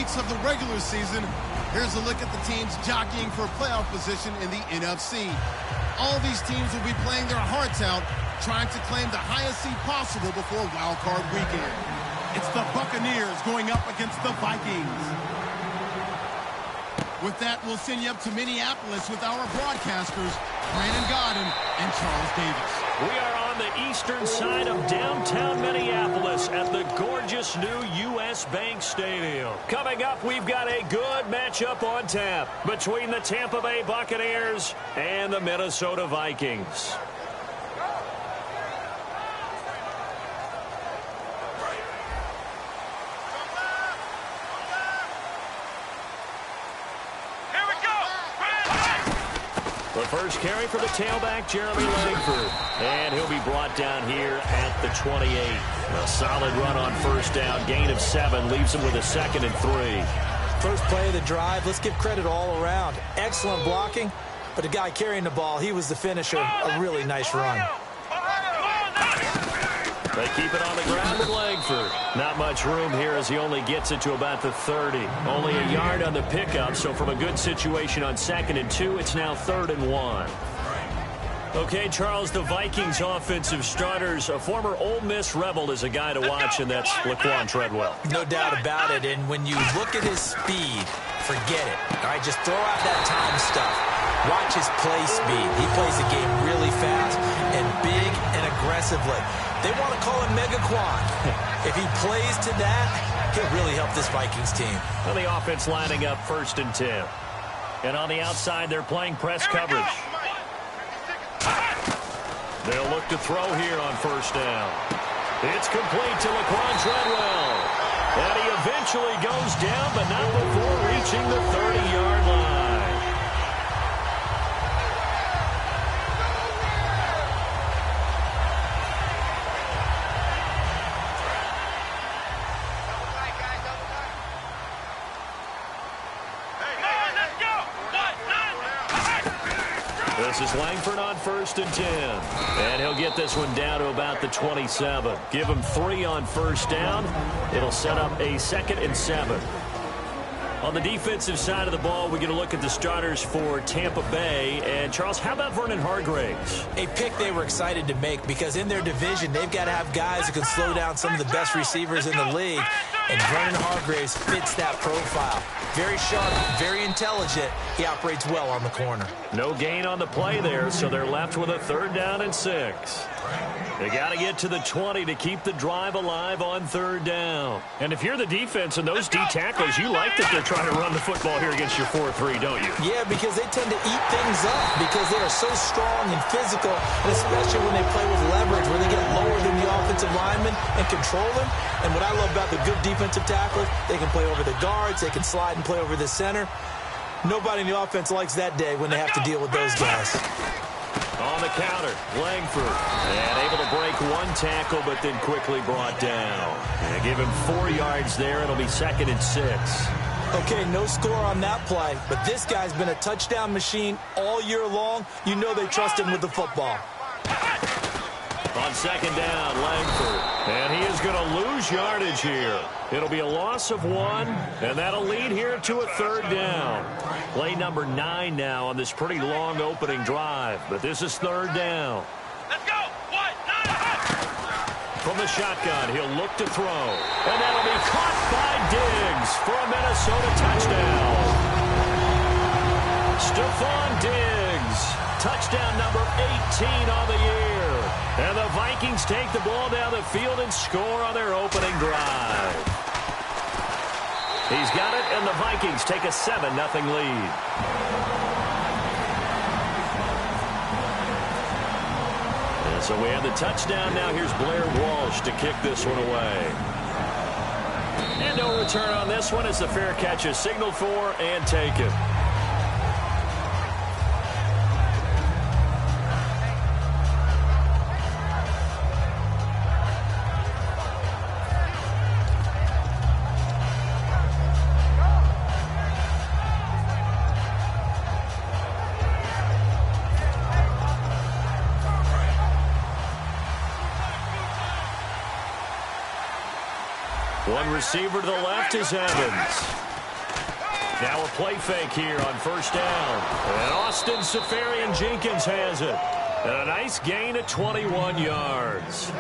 weeks of the regular season, here's a look at the teams jockeying for playoff position in the NFC. All these teams will be playing their hearts out, trying to claim the highest seed possible before Wild Card Weekend. It's the Buccaneers going up against the Vikings. With that, we'll send you up to Minneapolis with our broadcasters, Brandon Godden and Charles Davis. We are on the eastern side of downtown Minneapolis at the gorgeous new U.S. Bank Stadium. Coming up, we've got a good matchup on tap between the Tampa Bay Buccaneers and the Minnesota Vikings. The first carry for the tailback, Jeremy Langford. And he'll be brought down here at the 28. A solid run on first down. Gain of 7 leaves him with a 2nd and 3. First play of the drive. Let's give credit all around. Excellent blocking. But the guy carrying the ball, he was the finisher. A really nice run. They keep it on the ground with Langford. Not much room here as he only gets it to about the 30. Only a yard on the pickup, so from a good situation on 2nd and 2, it's now 3rd and 1. Okay, Charles, the Vikings offensive starters, a former Ole Miss Rebel is a guy to watch, and that's Laquan Treadwell. No doubt about it, and when you look at his speed, forget it. All right, just throw out that time stuff. Watch his play speed. He plays the game really fast and big and aggressively. They want to call him Megaquan. If he plays to that, he'll really help this Vikings team. Well, the offense lining up 1st and 10. And on the outside, they're playing press coverage. They'll look to throw here on 1st down. It's complete to Laquan Treadwell. And he eventually goes down, but not before reaching the 30-yard line. This is Langford on 1st and 10. And he'll get this one down to about the 27. Give him 3 on 1st down. It'll set up a 2nd and 7. On the defensive side of the ball, we get a look at the starters for Tampa Bay. And, Charles, how about Vernon Hargreaves? A pick they were excited to make because in their division, they've got to have guys who can slow down some of the best receivers in the league. And Vernon Hargreaves fits that profile. Very sharp, very intelligent. He operates well on the corner. No gain on the play there, so they're left with a 3rd down and 6. They got to get to the 20 to keep the drive alive on 3rd down. And if you're the defense and those D tackles, you like that they're trying to run the football here against your 4-3, don't you? Yeah, because they tend to eat things up because they are so strong and physical, and especially when they play with leverage where they get lower than the offensive linemen and control them. And what I love about the good defensive tackles, they can play over the guards, they can slide and play over the center. Nobody in the offense likes that day when they have to deal with those guys. On the counter, Langford. And able to break 1 tackle, but then quickly brought down. And give him 4 yards there. It'll be 2nd and 6. Okay, no score on that play, but this guy's been a touchdown machine all year long. You know they trust him with the football. On 2nd down, Langford. And he is going to lose yardage here. It'll be a loss of 1, and that'll lead here to a 3rd down. Play number 9 now on this pretty long opening drive, but this is 3rd down. Let's go! 1, 9, From the shotgun, he'll look to throw. And that'll be caught by Diggs for a Minnesota touchdown. Stephon Diggs, touchdown number 18 on the year. And the Vikings take the ball down the field and score on their opening drive. He's got it, and the Vikings take a 7-0 lead. And so we have the touchdown. Now here's Blair Walsh to kick this one away. And no return on this one as the fair catch is signaled for and taken. One receiver to the left is Evans. Now a play fake here on first down. And Austin Seferian-Jenkins has it. And a nice gain of 21 yards.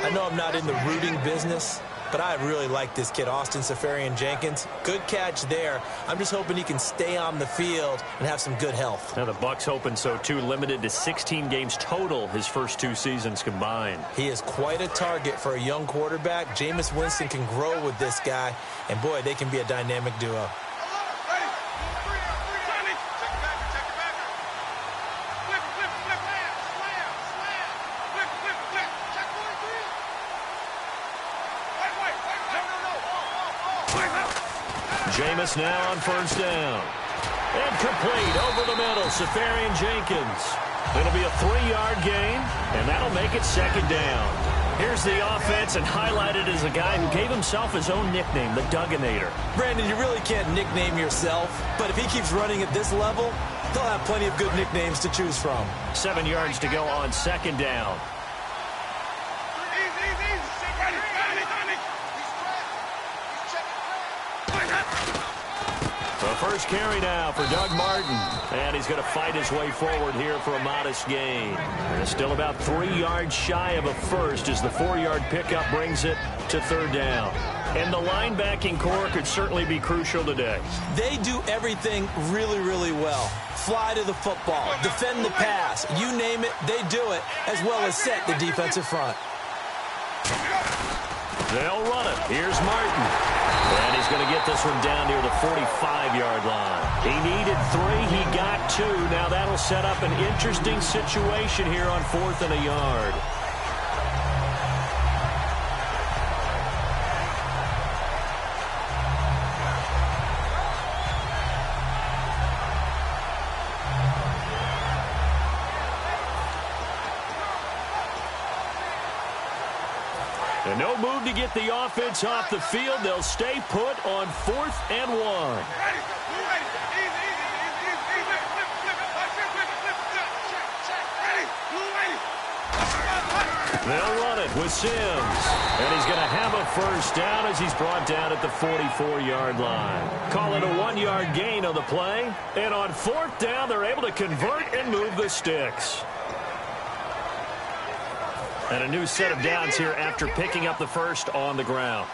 I know I'm not in the rooting business, but I really like this kid, Austin Seferian-Jenkins. Good catch there. I'm just hoping he can stay on the field and have some good health. Now the Bucs hoping so too, limited to 16 games total his first 2 seasons combined. He is quite a target for a young quarterback. Jameis Winston can grow with this guy, and boy, they can be a dynamic duo. Jameis now on first down. And complete over the middle, Seferian-Jenkins. It'll be a 3-yard gain, and that'll make it second down. Here's the offense, and highlighted as a guy who gave himself his own nickname, the Dugginator. Brandon, you really can't nickname yourself, but if he keeps running at this level, he'll have plenty of good nicknames to choose from. 7 yards to go on second down. The first carry now for Doug Martin. And he's going to fight his way forward here for a modest gain. And it's still about 3 yards shy of a first as the 4-yard pickup brings it to third down. And the linebacking core could certainly be crucial today. They do everything really, really well. Fly to the football, defend the pass, you name it, they do it, as well as set the defensive front. They'll run it. Here's Martin. And he's going to get this one down near the 45-yard line. He needed 3. He got 2. Now that'll set up an interesting situation here on 4th and a yard. And no move to get the offense off the field. They'll stay put on 4th and 1. They'll run it with Sims. And he's going to have a first down as he's brought down at the 44-yard line. Call it a 1-yard gain on the play. And on 4th down, they're able to convert and move the sticks. And a new set of downs here after picking up the first on the ground.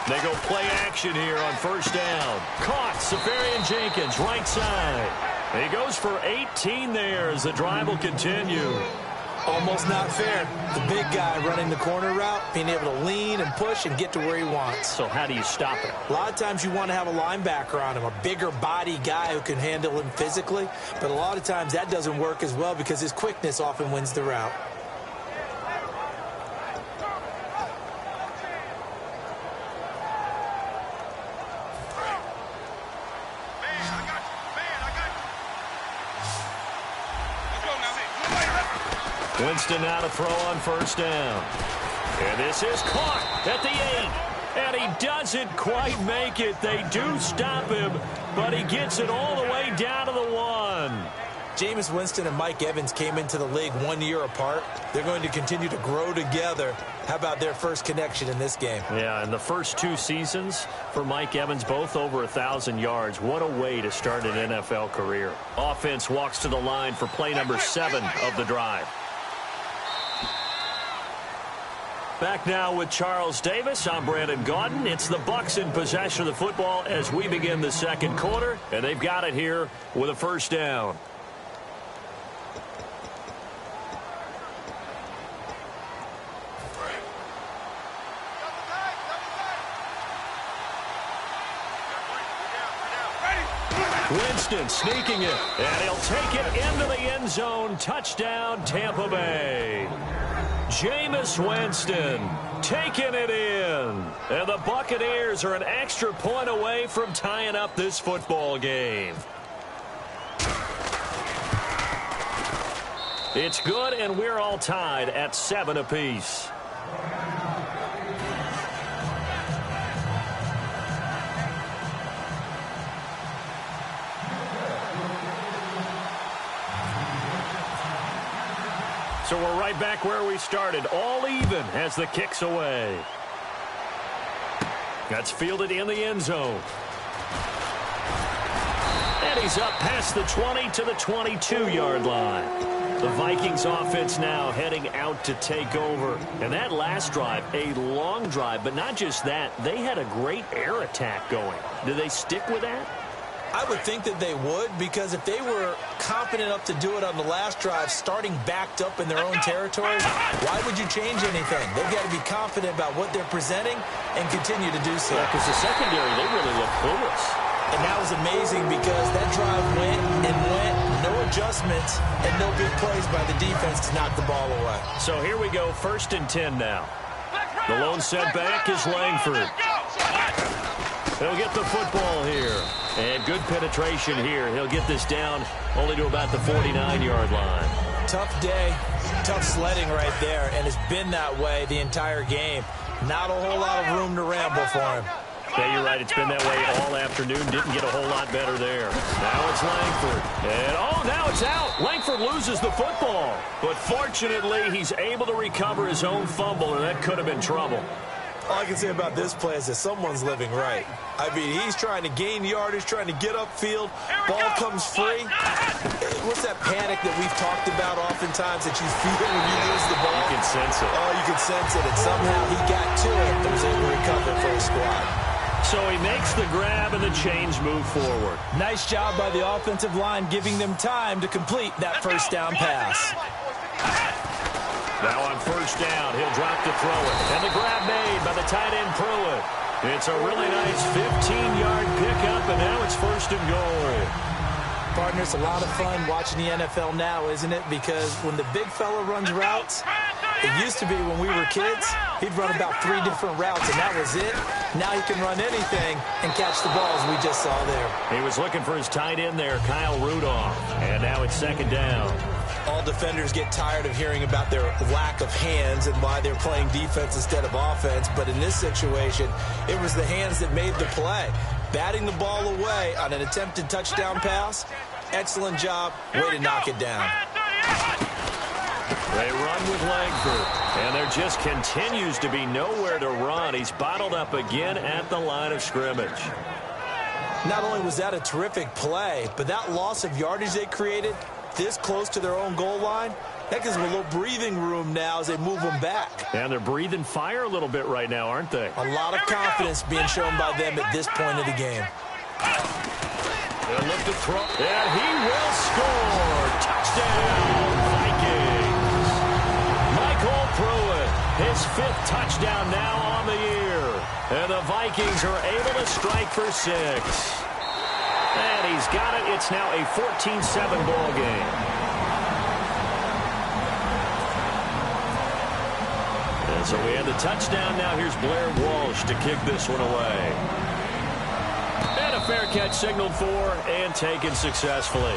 They go play action here on first down. Caught, Seferian-Jenkins, right side. He goes for 18 there as the drive will continue. Almost not fair. The big guy running the corner route, being able to lean and push and get to where he wants. So how do you stop it? A lot of times you want to have a linebacker on him, a bigger body guy who can handle him physically. But a lot of times that doesn't work as well because his quickness often wins the route. Winston now to throw on first down. And this is caught at the 8. And he doesn't quite make it. They do stop him, but he gets it all the way down to the 1. Jameis Winston and Mike Evans came into the league 1 year apart. They're going to continue to grow together. How about their first connection in this game? Yeah, and the first 2 seasons for Mike Evans, both over 1,000 yards. What a way to start an NFL career. Offense walks to the line for play number 7 of the drive. Back now with Charles Davis. I'm Brandon Gaudin. It's the Bucs in possession of the football as we begin the second quarter, and they've got it here with a first down. Winston sneaking it, and he'll take it into the end zone. Touchdown, Tampa Bay. Jameis Winston taking it in. And the Buccaneers are an extra point away from tying up this football game. It's good, and we're all tied at 7 apiece. So we're right back where we started, all even as the kick's away. That's fielded in the end zone. And he's up past the 20 to the 22-yard line. The Vikings offense now heading out to take over. And that last drive, a long drive, but not just that. They had a great air attack going. Do they stick with that? I would think that they would, because if they were confident enough to do it on the last drive, starting backed up in their own territory, why would you change anything? They've got to be confident about what they're presenting and continue to do so. Yeah, because the secondary, they really look clueless. And that was amazing because that drive went and went, no adjustments, and no big plays by the defense to knock the ball away. So here we go, 1st and 10 now. The lone setback is Langford. He'll get the football here. And good penetration here. He'll get this down only to about the 49-yard line. Tough day, tough sledding right there, and it's been that way the entire game. Not a whole lot of room to ramble for him. Yeah, you're right. It's been that way all afternoon. Didn't get a whole lot better there. Now it's Langford. And, now it's out. Langford loses the football. But fortunately, he's able to recover his own fumble, and that could have been trouble. All I can say about this play is that someone's living right. I mean, he's trying to gain yardage, trying to get upfield. Ball comes free. What's that panic that we've talked about oftentimes that you feel when you lose the ball? You can sense it. Oh, you can sense it. And somehow he got to it and was able to recover for his squad. So he makes the grab and the chains move forward. Nice job by the offensive line giving them time to complete that first down pass. Now on 1st down, he'll drop to throw it. And the grab made by the tight end Pruitt. It's a really nice 15-yard pickup, and now it's 1st and goal. Partner, it's a lot of fun watching the NFL now, isn't it? Because when the big fella runs routes, it used to be when we were kids, he'd run about 3 different routes, and that was it. Now he can run anything and catch the balls we just saw there. He was looking for his tight end there, Kyle Rudolph. And now it's 2nd down. All defenders get tired of hearing about their lack of hands and why they're playing defense instead of offense. But in this situation, it was the hands that made the play. Batting the ball away on an attempted touchdown pass. Excellent job. Way to knock it down. They run with Langford. And there just continues to be nowhere to run. He's bottled up again at the line of scrimmage. Not only was that a terrific play, but that loss of yardage they created this close to their own goal line, that gives them a little breathing room now as they move them back. And they're breathing fire a little bit right now, aren't they? A lot of confidence being shown by them at this point of the game. They'll look to throw, and he will score. Touchdown, Vikings. Michael Pruitt, his 5th touchdown now on the year. And the Vikings are able to strike for 6. And he's got it. It's now a 14-7 ball game. And so we had the touchdown. Now here's Blair Walsh to kick this one away. And a fair catch signaled for and taken successfully.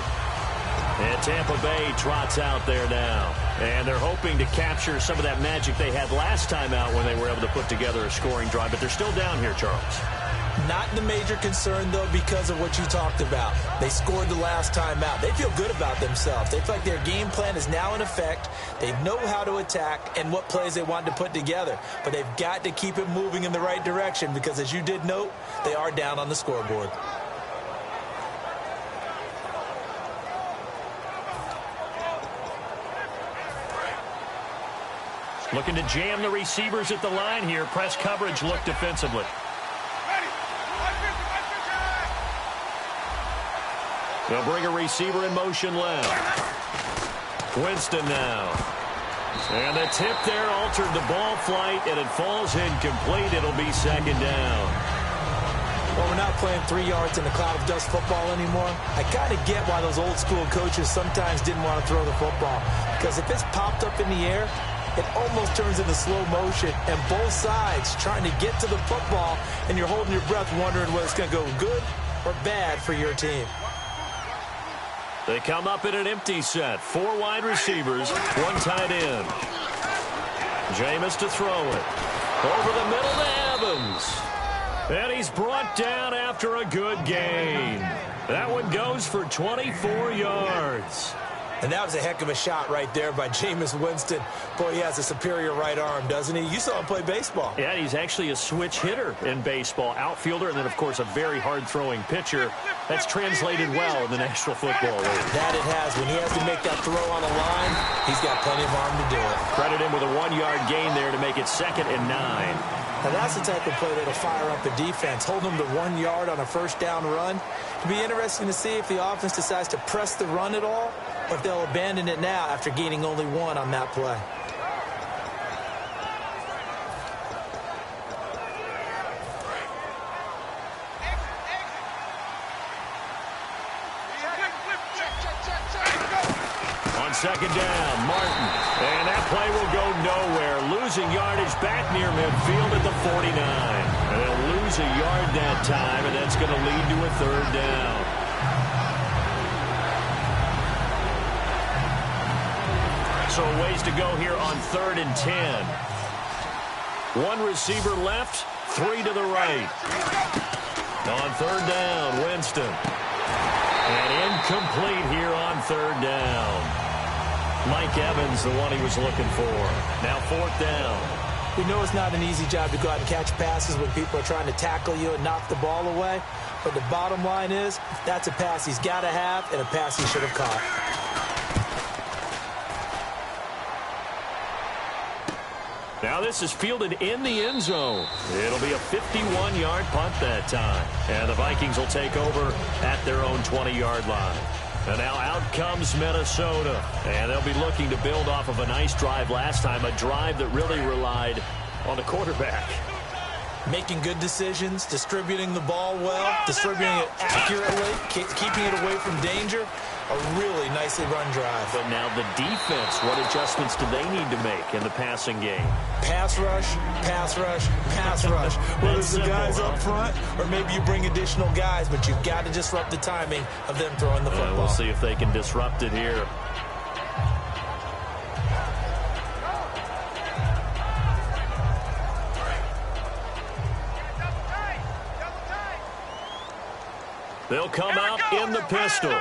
And Tampa Bay trots out there now. And they're hoping to capture some of that magic they had last time out when they were able to put together a scoring drive. But they're still down here, Charles. Not the major concern, though, because of what you talked about. They scored the last time out. They feel good about themselves. They feel like their game plan is now in effect. They know how to attack and what plays they want to put together. But they've got to keep it moving in the right direction because, as you did note, they are down on the scoreboard. Looking to jam the receivers at the line here. Press coverage look defensively. They'll bring a receiver in motion left. Winston now. And the tip there altered the ball flight, and it falls incomplete. It'll be 2nd down. Well, we're not playing 3 yards in the cloud of dust football anymore. I kind of get why those old school coaches sometimes didn't want to throw the football. Because if it's popped up in the air, it almost turns into slow motion, and both sides trying to get to the football, and you're holding your breath wondering whether it's going to go good or bad for your team. They come up in an empty set. 4 wide receivers, 1 tight end. Jameis to throw it. Over the middle to Evans. And he's brought down after a good gain. That one goes for 24 yards. And that was a heck of a shot right there by Jameis Winston. Boy, he has a superior right arm, doesn't he? You saw him play baseball. Yeah, he's actually a switch hitter in baseball. Outfielder, and then, of course, a very hard-throwing pitcher. That's translated well in the National Football League. That it has. When he has to make that throw on a line, he's got plenty of arm to do it. Credit him with a 1-yard gain there to make it 2nd and 9. Now, that's the type of play that'll fire up a defense. Hold them to 1 yard on a first down run. It'll be interesting to see if the offense decides to press the run at all, or if they'll abandon it now after gaining only 1 on that play. On 2nd down, Martin. And that play will go nowhere. Losing yardage back near midfield at the 49. And they'll lose a yard that time, and that's going to lead to a 3rd down. So a ways to go here on 3rd and 10. 1 receiver left, 3 to the right. On 3rd down, Winston. And incomplete here on 3rd down. Mike Evans, the one he was looking for. Now 4th down. We know it's not an easy job to go out and catch passes when people are trying to tackle you and knock the ball away. But the bottom line is, that's a pass he's got to have and a pass he should have caught. Now this is fielded in the end zone. It'll be a 51-yard punt that time. And the Vikings will take over at their own 20-yard line. And now out comes Minnesota. And they'll be looking to build off of a nice drive last time, a drive that really relied on the quarterback. Making good decisions, distributing the ball well, distributing it accurately, keeping it away from danger. A really nicely run drive. But now the defense, what adjustments do they need to make in the passing game? Pass rush, pass rush, pass rush. Whether it's the guys up front or maybe you bring additional guys, but you've got to disrupt the timing of them throwing the football. We'll see if they can disrupt it here. They'll come out in the pistol.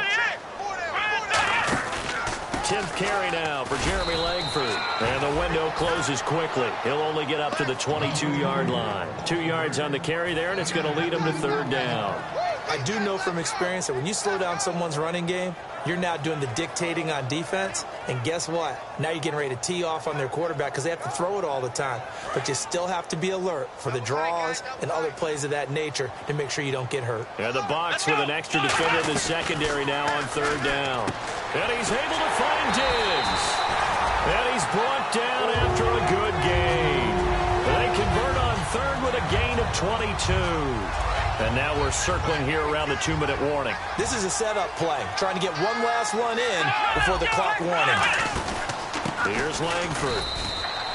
10th carry now for Jeremy Langford. And the window closes quickly. He'll only get up to the 22-yard line. 2 yards on the carry there, and it's going to lead him to 3rd down. I do know from experience that when you slow down someone's running game, you're now doing the dictating on defense. And guess what? Now you're getting ready to tee off on their quarterback because they have to throw it all the time. But you still have to be alert for the draws and other plays of that nature to make sure you don't get hurt. And the box with an extra defender in the secondary now on 3rd down. And he's able to find Diggs. And he's brought down after a good gain. They convert on 3rd with a gain of 22. And now we're circling here around the 2-minute warning. This is a setup play, trying to get one last one in before the clock warning. Here's Langford.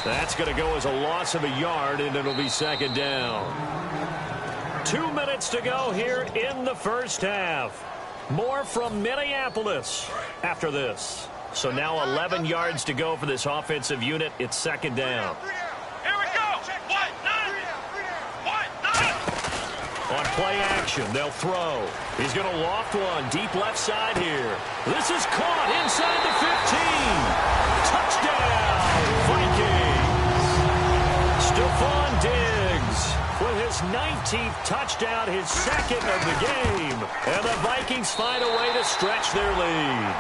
That's going to go as a loss of a yard, and it'll be 2nd down. 2 minutes to go here in the first half. More from Minneapolis after this. So now 11 yards to go for this offensive unit. It's 2nd down. Here we go. On play action, they'll throw. He's going to loft one deep left side here. This is caught inside the 15. Touchdown, Vikings. Stephon Diggs with his 19th touchdown, his 2nd of the game. And the Vikings find a way to stretch their lead.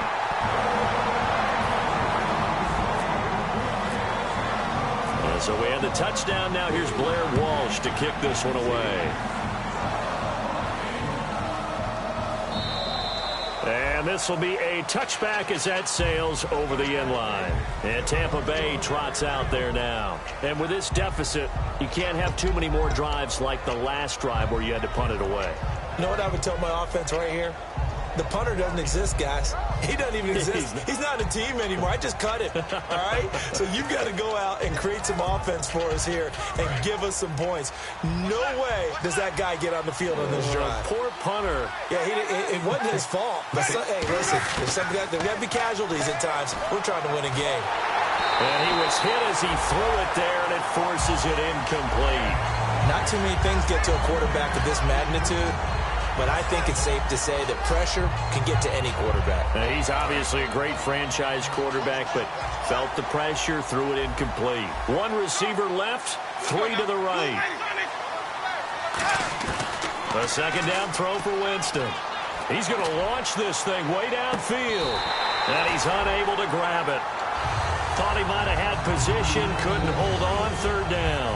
So we have the touchdown. Now here's Blair Walsh to kick this one away. And this will be a touchback as that sails over the end line. And Tampa Bay trots out there now. And with this deficit, you can't have too many more drives like the last drive where you had to punt it away. You know what I would tell my offense right here? The punter doesn't exist, guys. He doesn't even exist. He's not a team anymore. I just cut it, all right? So you've got to go out and create some offense for us here and give us some points. No way does that guy get on the field on this drive. Poor punter. Yeah, it wasn't his fault. But hey, listen, there's got to be casualties at times. We're trying to win a game. And he was hit as he threw it there, and it forces it incomplete. Not too many things get to a quarterback of this magnitude but I think it's safe to say that pressure can get to any quarterback. He's obviously a great franchise quarterback, but felt the pressure, threw it incomplete. One receiver left, three to the right. A second down throw for Winston. He's going to launch this thing way downfield, and he's unable to grab it. Thought he might have had position, couldn't hold on, third down.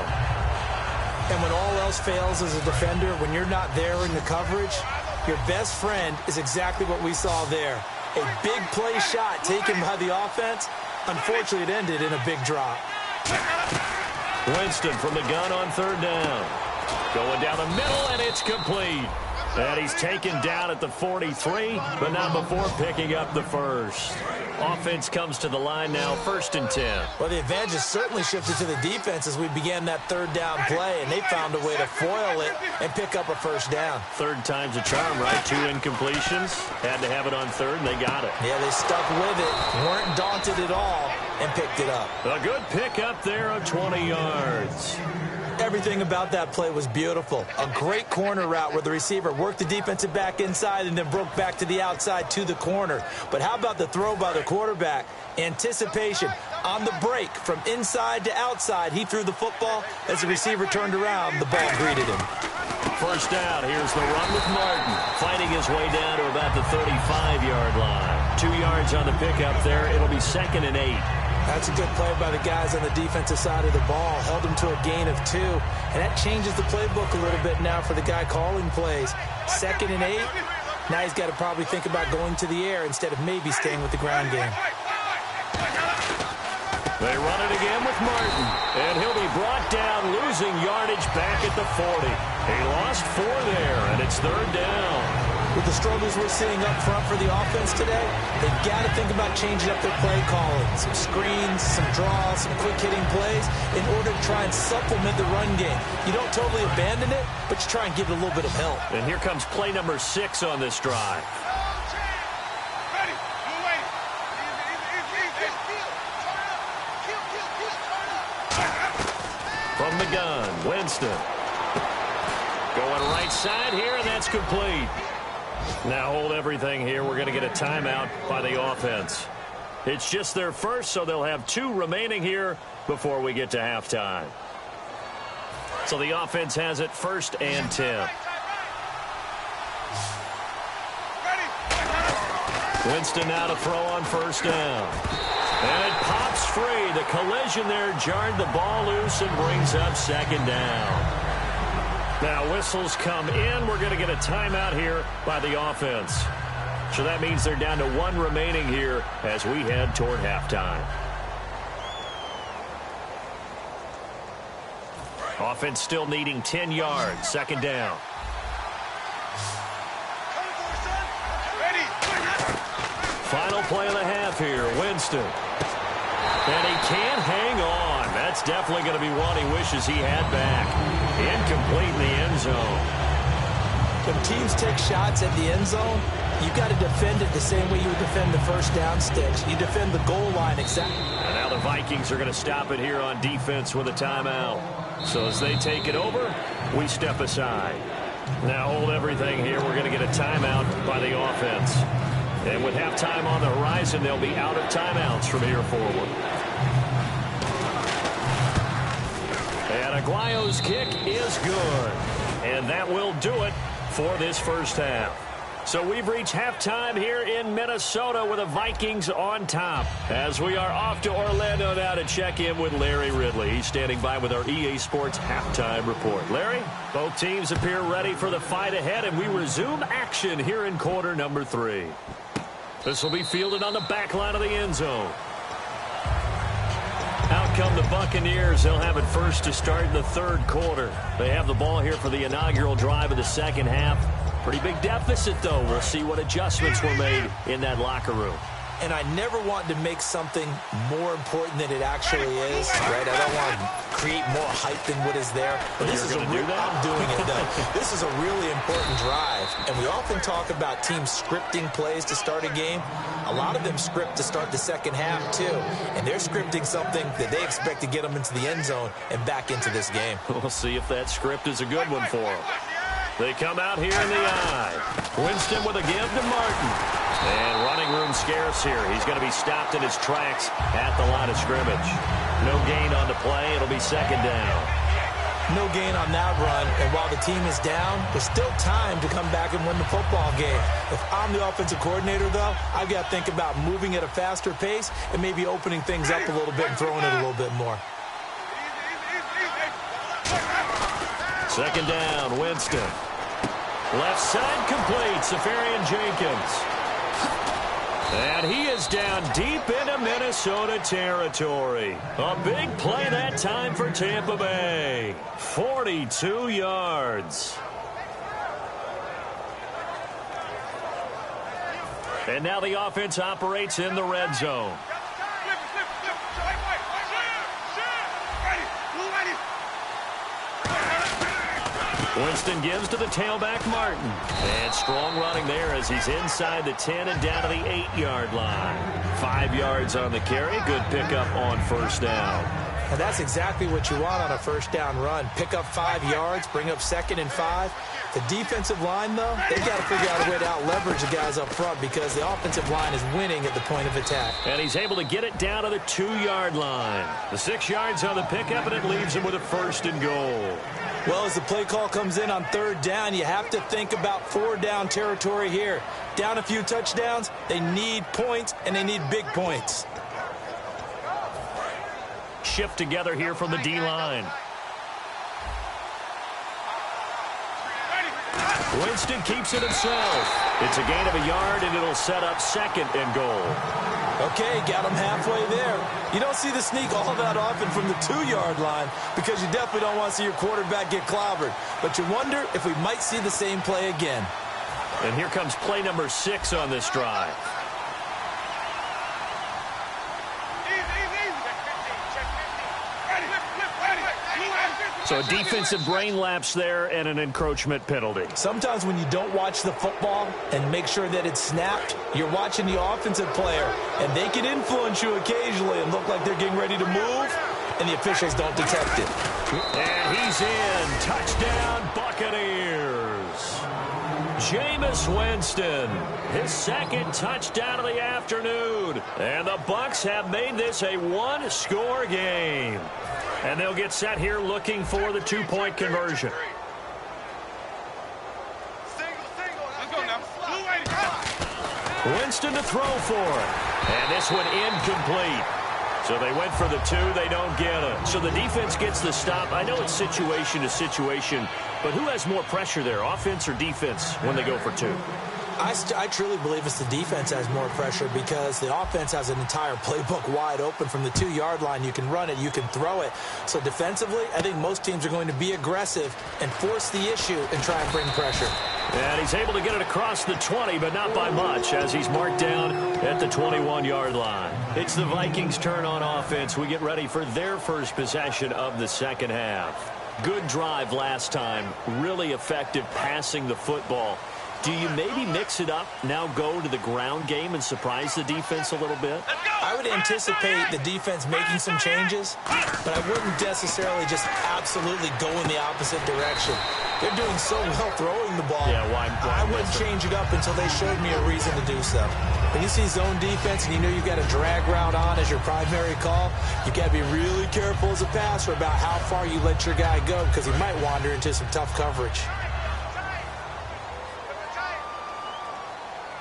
And when all else fails as a defender, when you're not there in the coverage, your best friend is exactly what we saw there. A big play shot taken by the offense. Unfortunately, it ended in a big drop. Winston from the gun on third down. Going down the middle, and it's complete. And he's taken down at the 43, but not before picking up the first. Offense comes to the line now, 1st and 10. Well, the advantage has certainly shifted to the defense as we began that third down play, and they found a way to foil it and pick up a first down. Third time's a charm, right? 2 incompletions. Had to have it on third, and they got it. Yeah, they stuck with it, weren't daunted at all, and picked it up. A good pick up there of 20 yards. Everything about that play was beautiful. A great corner route where the receiver worked the defensive back inside and then broke back to the outside to the corner. But how about the throw by the quarterback? Anticipation on the break from inside to outside. He threw the football. As the receiver turned around, the ball greeted him. First down. Here's the run with Martin. Fighting his way down to about the 35-yard line. 2 yards on the pickup there. It'll be 2nd and 8. That's a good play by the guys on the defensive side of the ball. Held him to a gain of 2. And that changes the playbook a little bit now for the guy calling plays. 2nd and 8. Now he's got to probably think about going to the air instead of maybe staying with the ground game. They run it again with Martin. And he'll be brought down, losing yardage back at the 40. He lost 4 there, and it's third down. With the struggles we're seeing up front for the offense today, they've got to think about changing up their play calling. Some screens, some draws, some quick-hitting plays in order to try and supplement the run game. You don't totally abandon it, but you try and give it a little bit of help. And here comes play number 6 on this drive. From the gun, Winston. Going right side here, and that's complete. Now hold everything here. We're going to get a timeout by the offense. It's just their first, so they'll have 2 remaining here before we get to halftime. So the offense has it 1st and 10. Winston now to throw on first down. And it pops free. The collision there jarred the ball loose and brings up 2nd down. Now whistles come in. We're going to get a timeout here by the offense. So that means they're down to 1 remaining here as we head toward halftime. Offense still needing 10 yards. 2nd down. Final play of the half here. Winston. And he can't hang on. That's definitely going to be one he wishes he had back. Incomplete in the end zone. When teams take shots at the end zone, you've got to defend it the same way you would defend the first down sticks. You defend the goal line exactly. And now the Vikings are going to stop it here on defense with a timeout. So as they take it over, we step aside. Now hold everything here. We're going to get a timeout by the offense. And with halftime on the horizon, they'll be out of timeouts from here forward. And Aguayo's kick is good. And that will do it for this first half. So we've reached halftime here in Minnesota with the Vikings on top. As we are off to Orlando now to check in with Larry Ridley. He's standing by with our EA Sports halftime report. Larry, both teams appear ready for the fight ahead, and we resume action here in quarter number 3. This will be fielded on the back line of the end zone. Out come the Buccaneers. They'll have it first to start the 3rd quarter. They have the ball here for the inaugural drive of the 2nd half. Pretty big deficit, though. We'll see what adjustments were made in that locker room. And I never want to make something more important than it actually is, right? I don't want to create more hype than what is there. But this is I'm doing it, though. This is a really important drive. And we often talk about teams scripting plays to start a game. A lot of them script to start the 2nd half, too. And they're scripting something that they expect to get them into the end zone and back into this game. We'll see if that script is a good one for them. They come out here in the eye. Winston with a give to Martin. And running room scarce here. He's going to be stopped in his tracks at the line of scrimmage. No gain on the play. It'll be second down. No gain on that run, and while the team is down, there's still time to come back and win the football game. If I'm the offensive coordinator, though, I've got to think about moving at a faster pace and maybe opening things up a little bit and throwing it a little bit more. Second down, Winston. Left side complete, Safarian Jenkins. And he is down deep into Minnesota territory. A big play that time for Tampa Bay. 42 yards. And now the offense operates in the red zone. Winston gives to the tailback, Martin. And strong running there as he's inside the 10 and down to the 8-yard line. 5 yards on the carry. Good pickup on first down. And that's exactly what you want on a first down run. Pick up 5 yards, bring up 2nd and 5. The defensive line, though, they've got to figure out a way to out-leverage the guys up front because the offensive line is winning at the point of attack. And he's able to get it down to the 2-yard line. The 6 yards on the pickup, and it leaves him with a 1st and goal. Well, as the play call comes in on 3rd down, you have to think about 4-down territory here. Down a few touchdowns, they need points, and they need big points. Shift together here from the D-line. Winston keeps it himself. It's a gain of a yard, and it'll set up 2nd and goal. Okay, got him halfway there. You don't see the sneak all that often from the 2-yard line because you definitely don't want to see your quarterback get clobbered. But you wonder if we might see the same play again. And here comes play number 6 on this drive. So a defensive brain lapse there and an encroachment penalty. Sometimes when you don't watch the football and make sure that it's snapped, you're watching the offensive player, and they can influence you occasionally and look like they're getting ready to move, and the officials don't detect it. And he's in. Touchdown, Buccaneers. Jameis Winston, his 2nd touchdown of the afternoon. And the Bucs have made this a 1-score game. And they'll get set here looking for the 2-point conversion. Winston to throw for it. And this one incomplete. So they went for the 2. They don't get it. So the defense gets the stop. I know it's situation to situation, but who has more pressure there, offense or defense, when they go for 2? I truly believe it's the defense has more pressure because the offense has an entire playbook wide open from the 2-yard line. You can run it, you can throw it. So defensively, I think most teams are going to be aggressive and force the issue and try and bring pressure. And he's able to get it across the 20, but not by much as he's marked down at the 21-yard line. It's the Vikings' turn on offense. We get ready for their first possession of the second half. Good drive last time. Really effective passing the football. Do you maybe mix it up, now go to the ground game and surprise the defense a little bit? I would anticipate the defense making some changes, but I wouldn't necessarily just absolutely go in the opposite direction. They're doing so well throwing the ball. Yeah, why I wouldn't change it up until they showed me a reason to do so. When you see zone defense and you know you've got a drag route on as your primary call, you've got to be really careful as a passer about how far you let your guy go because he might wander into some tough coverage.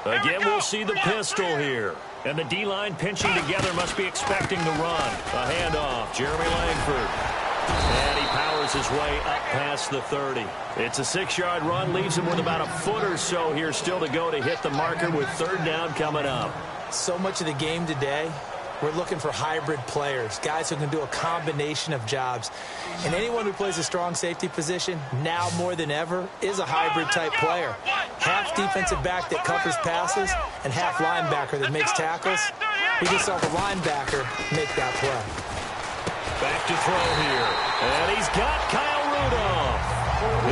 Again, we'll see the pistol here. And the D-line pinching together must be expecting the run. A handoff, Jeremy Langford. And he powers his way up past the 30. It's a 6-yard run, leaves him with about a foot or so here still to go to hit the marker with 3rd down coming up. So much of the game today, we're looking for hybrid players, guys who can do a combination of jobs. And anyone who plays a strong safety position, now more than ever, is a hybrid-type player. Half defensive back that covers passes and half linebacker that makes tackles. We just saw the linebacker make that play. Back to throw here. And he's got Kyle Rudolph.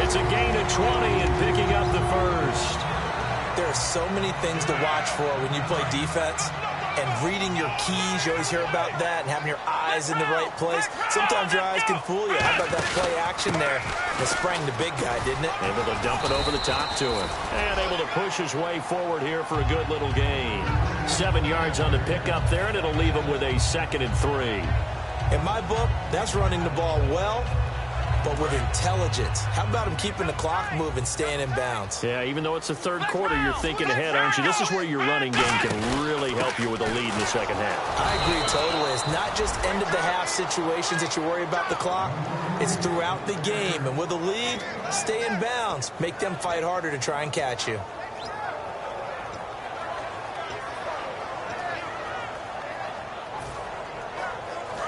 It's a gain of 20 and picking up the 1st. There are so many things to watch for when you play defense. and reading your keys. You always hear about that, and having your eyes in the right place. Sometimes your eyes can fool you. How about that play action there? It sprang the big guy, didn't it? Able to dump it over the top to him. And able to push his way forward here for a good little gain. 7 yards on the pickup there, and it'll leave him with a 2nd and 3. In my book, that's running the ball well, but with intelligence. How about him keeping the clock moving, staying in bounds? Yeah, even though it's the 3rd quarter, you're thinking ahead, aren't you? This is where your running game can really help you with a lead in the 2nd half. I agree totally. It's not just end-of-the-half situations that you worry about the clock. It's throughout the game. And with a lead, stay in bounds. Make them fight harder to try and catch you.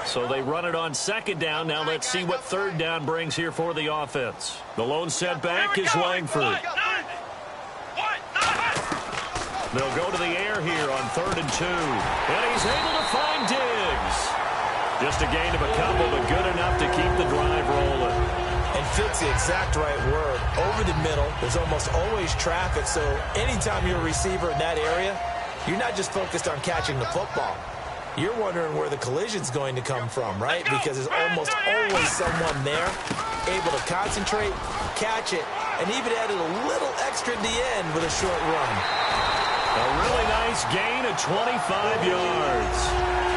So they run it on 2nd down. Now let's see what 3rd down brings here for the offense. The lone setback is Langford. They'll go to the air here on 3rd and 2. And he's able to find Diggs. Just a gain of a couple, but good enough to keep the drive rolling. And fit's the exact right word. Over the middle, there's almost always traffic, so anytime you're a receiver in that area, you're not just focused on catching the football. You're wondering where the collision's going to come from, right? Because there's almost always someone there able to concentrate, catch it, and even added a little extra at the end with a short run. A really nice gain of 25 yards.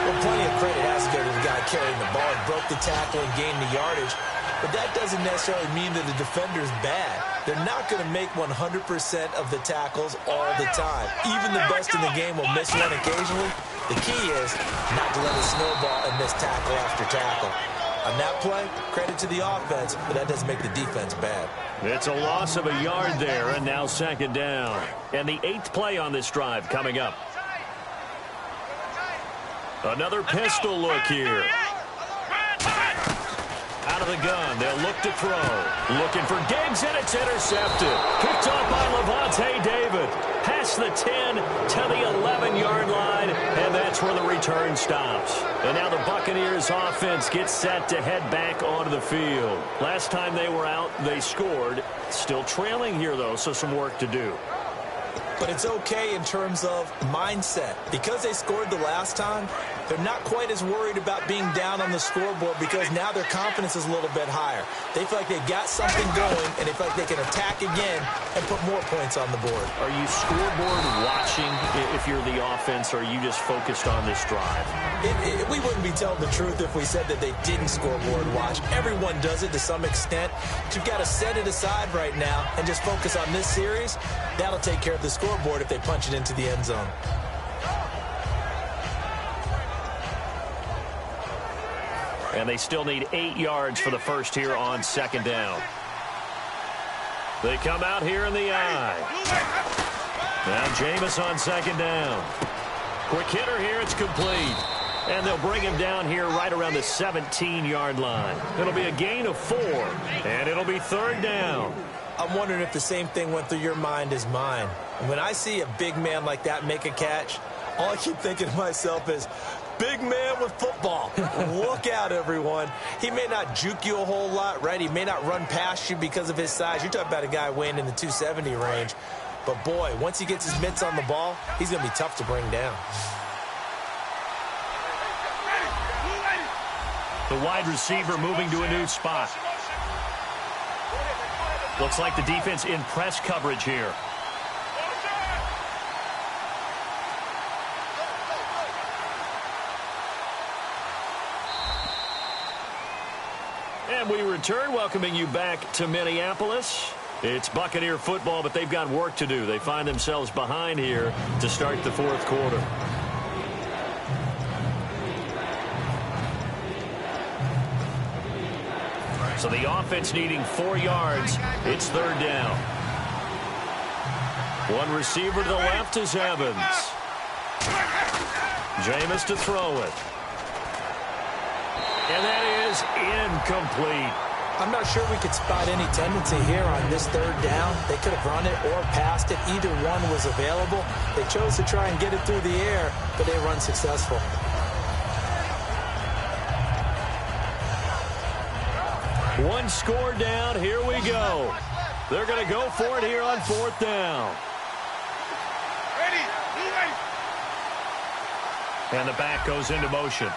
Well, plenty of credit has to go to the guy carrying the ball. He broke the tackle and gained the yardage. But that doesn't necessarily mean that the defender's bad. They're not going to make 100% of the tackles all the time. Even the best in the game will miss one occasionally. The key is not to let it snowball and miss tackle after tackle. On that play, credit to the offense, but that doesn't make the defense bad. It's a loss of a yard there, and now 2nd down. And the 8th play on this drive coming up. Another pistol look here. Out of the gun, they'll look to throw. Looking for Diggs, and it's intercepted. Picked off by Levante David. Past the 10 to the 11-yard line, and that's where the return stops. And now the Buccaneers offense gets set to head back onto the field. Last time they were out, they scored. Still trailing here, though, so some work to do. But it's okay in terms of mindset. Because they scored the last time, they're not quite as worried about being down on the scoreboard because now their confidence is a little bit higher. They feel like they've got something going, and they feel like they can attack again and put more points on the board. Are you scoreboard watching if you're the offense, or are you just focused on this drive? We wouldn't be telling the truth if we said that they didn't scoreboard watch. Everyone does it to some extent. But you've got to set it aside right now and just focus on this series. That'll take care of the scoreboard if they punch it into the end zone. And they still need 8 yards for the first here on 2nd down. They come out here in the eye. Now Jameis on 2nd down. Quick hitter here, it's complete. And they'll bring him down here right around the 17-yard line. It'll be a gain of 4, and it'll be 3rd down. I'm wondering if the same thing went through your mind as mine. When I see a big man like that make a catch, all I keep thinking to myself is, big man with football. Look out, everyone. He may not juke you a whole lot, right? He may not run past you because of his size. You're talking about a guy weighing in the 270 range. But, boy, once he gets his mitts on the ball, he's going to be tough to bring down. The wide receiver moving to a new spot. Looks like the defense in press coverage here. And we return, welcoming you back to Minneapolis. It's Buccaneer football, but they've got work to do. They find themselves behind here to start the 4th quarter. So the offense needing 4 yards. It's 3rd down. One receiver to the left is Evans. Jameis to throw it. And that is incomplete. I'm not sure we could spot any tendency here on this 3rd down. They could have run it or passed it. Either one was available. They chose to try and get it through the air, but they were unsuccessful. One score down. Here we go. They're going to go for it here on 4th down. And the back goes into motion.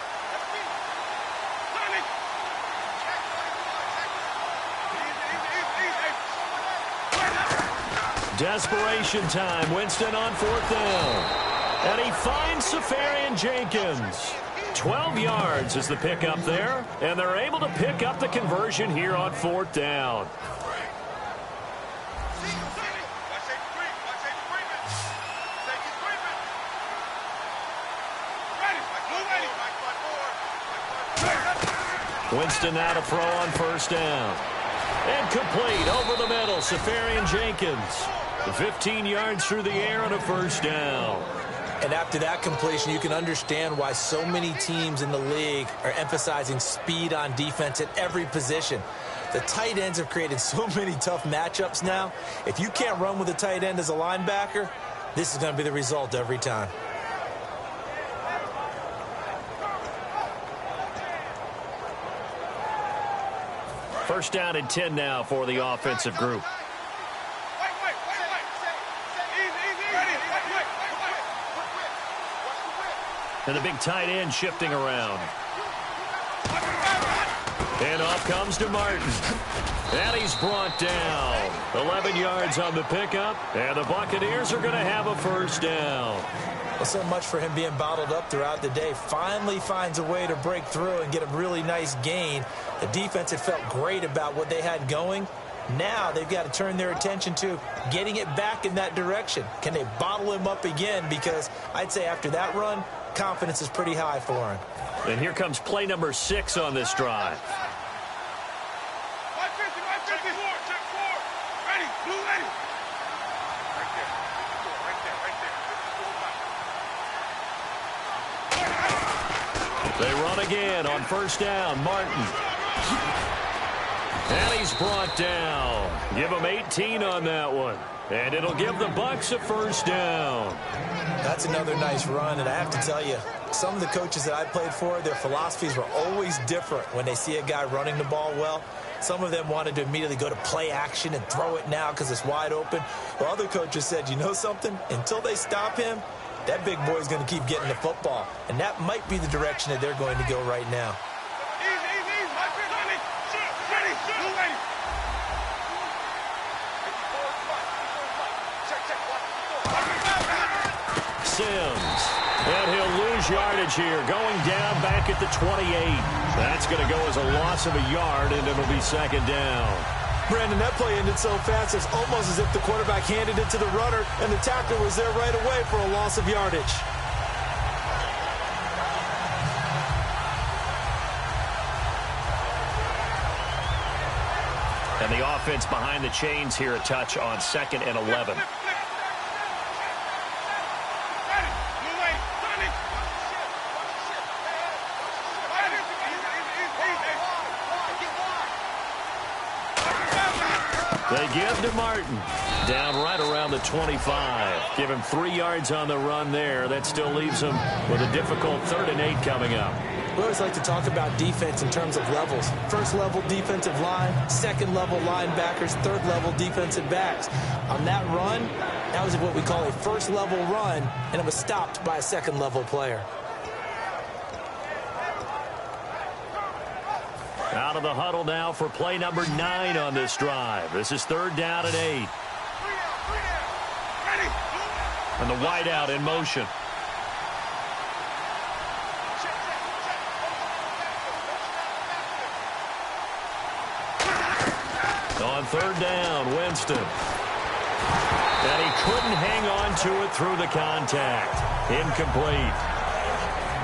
Desperation time. Winston on 4th down. And he finds Safarian-Jenkins. 12 yards is the pickup there. And they're able to pick up the conversion here on 4th down. Winston now to throw on 1st down. And complete over the middle. Safarian-Jenkins. 15 yards through the air on a 1st down. And after that completion, you can understand why so many teams in the league are emphasizing speed on defense at every position. The tight ends have created so many tough matchups now. If you can't run with a tight end as a linebacker, this is going to be the result every time. First down and 10 now for the offensive group. And the big tight end shifting around. And off comes to Martin. And he's brought down. 11 yards on the pickup. And the Buccaneers are going to have a 1st down. Well, so much for him being bottled up throughout the day. Finally finds a way to break through and get a really nice gain. The defense had felt great about what they had going. Now they've got to turn their attention to getting it back in that direction. Can they bottle him up again? Because I'd say after that run, confidence is pretty high for him. And here comes play number 6 on this drive. They run again on 1st down. Martin. And he's brought down. Give him 18 on that one. And it'll give the Bucs a 1st down. That's another nice run, and I have to tell you, some of the coaches that I played for, their philosophies were always different when they see a guy running the ball well. Some of them wanted to immediately go to play action and throw it now because it's wide open. Well, other coaches said, you know something? Until they stop him, that big boy's going to keep getting the football. And that might be the direction that they're going to go right now. Sims. And he'll lose yardage here. Going down back at the 28. That's going to go as a loss of a yard, and it'll be 2nd down. Brandon, that play ended so fast, it's almost as if the quarterback handed it to the runner, and the tackler was there right away for a loss of yardage. And the offense behind the chains here, a touch on 2nd and 11. They give to Martin. Down right around the 25. Give him 3 yards on the run there. That still leaves him with a difficult 3rd and 8 coming up. We always like to talk about defense in terms of levels. 1st level defensive line, 2nd level linebackers, 3rd level defensive backs. On that run, that was what we call a 1st level run, and it was stopped by a 2nd level player. Out of the huddle now for play number 9 on this drive. This is 3rd down and 8. And the wideout in motion. On 3rd down, Winston. And he couldn't hang on to it through the contact. Incomplete.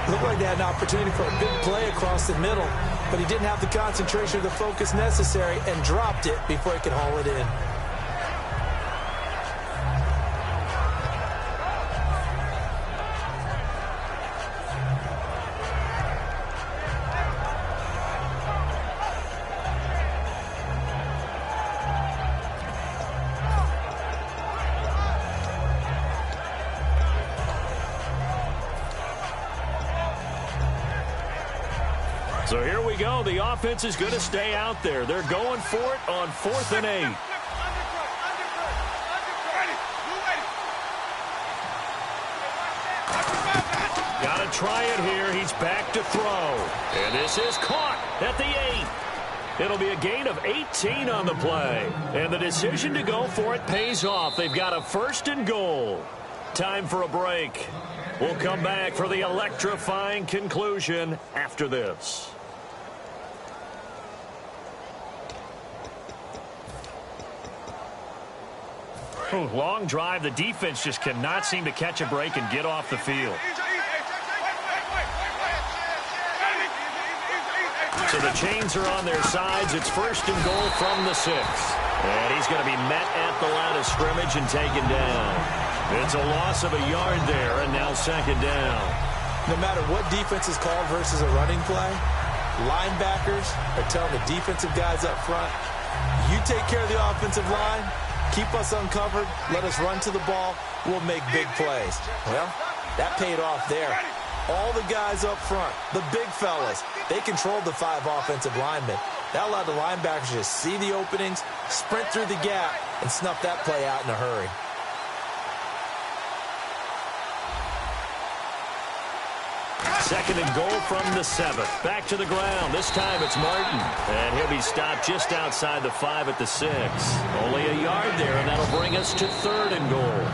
Looked like they had an opportunity for a big play across the middle, but he didn't have the concentration or the focus necessary and dropped it before he could haul it in. So here we go. The offense is going to stay out there. They're going for it on 4th and 8. Got Gonna try it here. He's back to throw. And this is caught at the 8. It'll be a gain of 18 on the play. And the decision to go for it pays off. They've got a 1st and goal. Time for a break. We'll come back for the electrifying conclusion after this. Ooh, long drive. The defense just cannot seem to catch a break and get off the field. So the chains are on their sides. It's 1st and goal from the 6. And he's going to be met at the line of scrimmage and taken down. It's a loss of a yard there, and now 2nd down. No matter what defense is called versus a running play, linebackers are telling the defensive guys up front, you take care of the offensive line, keep us uncovered, let us run to the ball, we'll make big plays. Well, that paid off there. All the guys up front, the big fellas, they controlled the 5 offensive linemen. That allowed the linebackers to just see the openings, sprint through the gap, and snuff that play out in a hurry. Second and goal from the 7th. Back to the ground. This time it's Martin. And he'll be stopped just outside the 5 at the 6. Only a yard there, and that'll bring us to 3rd and goal.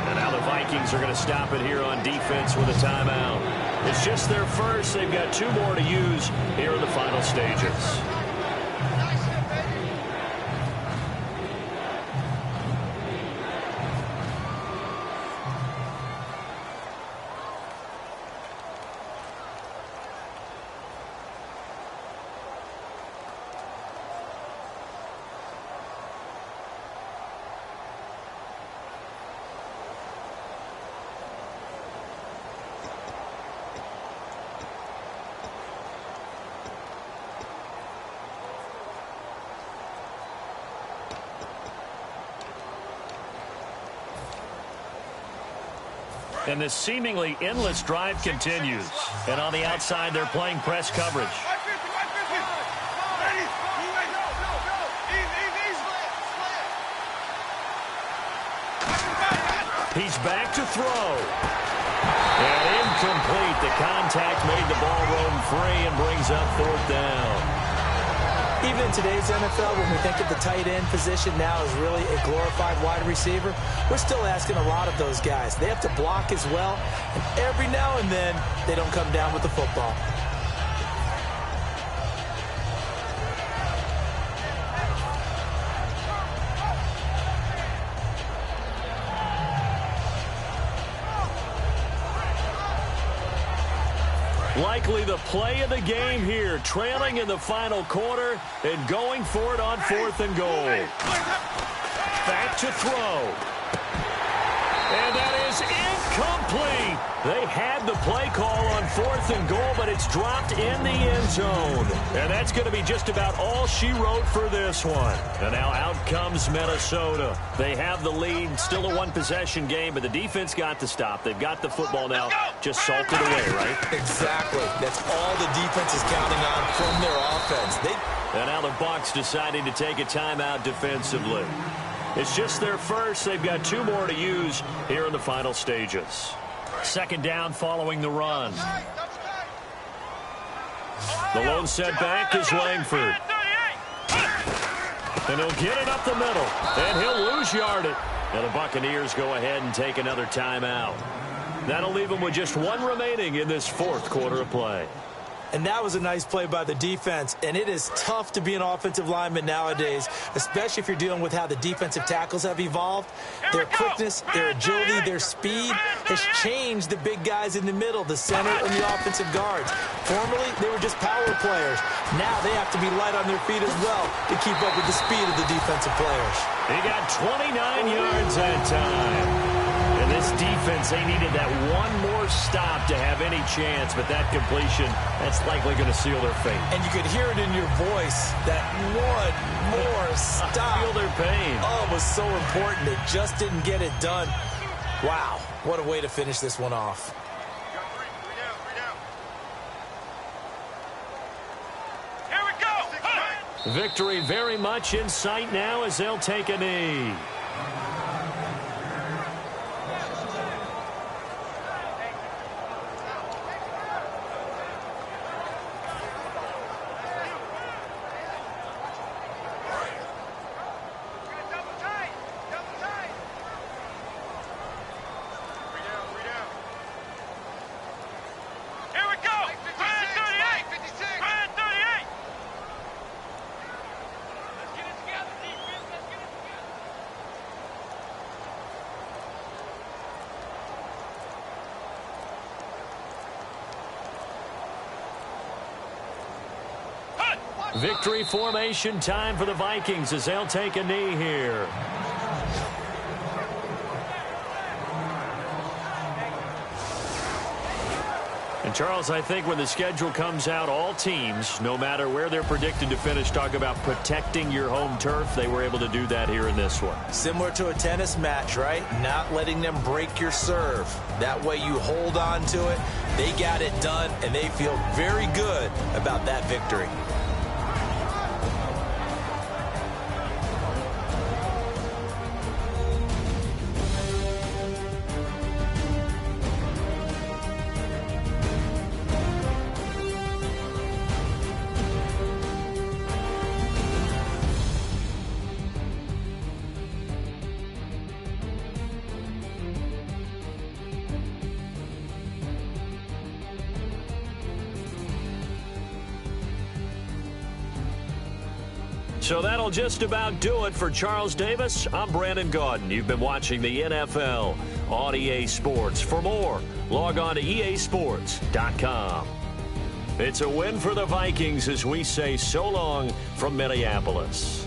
And now the Vikings are going to stop it here on defense with a timeout. It's just their first. They've got 2 more to use here in the final stages. And this seemingly endless drive continues. And on the outside, they're playing press coverage. He's back to throw. And incomplete. The contact made the ball roam free and brings up 4th down. Even in today's NFL, when we think of the tight end position now as really a glorified wide receiver, we're still asking a lot of those guys. They have to block as well, and every now and then, they don't come down with the football. Likely the play of the game here, trailing in the final quarter and going for it on 4th and goal. Back to throw. And that is incomplete. They had the play call on 4th and goal, but it's dropped in the end zone. And that's going to be just about all she wrote for this one. And now out comes Minnesota. They have the lead, still a 1-possession game, but the defense got the stop. They've got the football now, just salted away, right? Exactly. That's all the defense is counting on from their offense. And now the Bucs deciding to take a timeout defensively. It's just their first. They've got 2 more to use here in the final stages. 2nd down following the run. The lone setback is Langford. And he'll get it up the middle. And he'll lose yardage. And the Buccaneers go ahead and take another timeout. That'll leave them with just 1 remaining in this 4th quarter of play. And that was a nice play by the defense. And it is tough to be an offensive lineman nowadays, especially if you're dealing with how the defensive tackles have evolved. Their quickness, their agility, their speed has changed the big guys in the middle, the center, and the offensive guards. Formerly, they were just power players. Now they have to be light on their feet as well to keep up with the speed of the defensive players. He got 29 yards that time. And this defense, they needed that one more stop to have any chance, but that completion, that's likely going to seal their fate. And you could hear it in your voice, that one more stop. I feel their pain. Oh, it was so important. They just didn't get it done. Wow, what a way to finish this one off. Here we go. Victory very much in sight now as they'll take a knee. Victory formation time for the Vikings as they'll take a knee here. And Charles, I think when the schedule comes out, all teams, no matter where they're predicted to finish, talk about protecting your home turf. They were able to do that here in this one. Similar to a tennis match, right? Not letting them break your serve. That way you hold on to it. They got it done, and they feel very good about that victory. So that'll just about do it for Charles Davis. I'm Brandon Gaudin. You've been watching the NFL on EA Sports. For more, log on to easports.com. It's a win for the Vikings as we say so long from Minneapolis.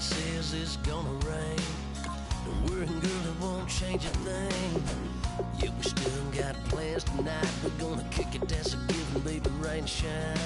Says it's gonna rain. The working girl, it won't change a thing. Yeah, we still got plans tonight. We're gonna kick it, that's a given, baby, rain and shine.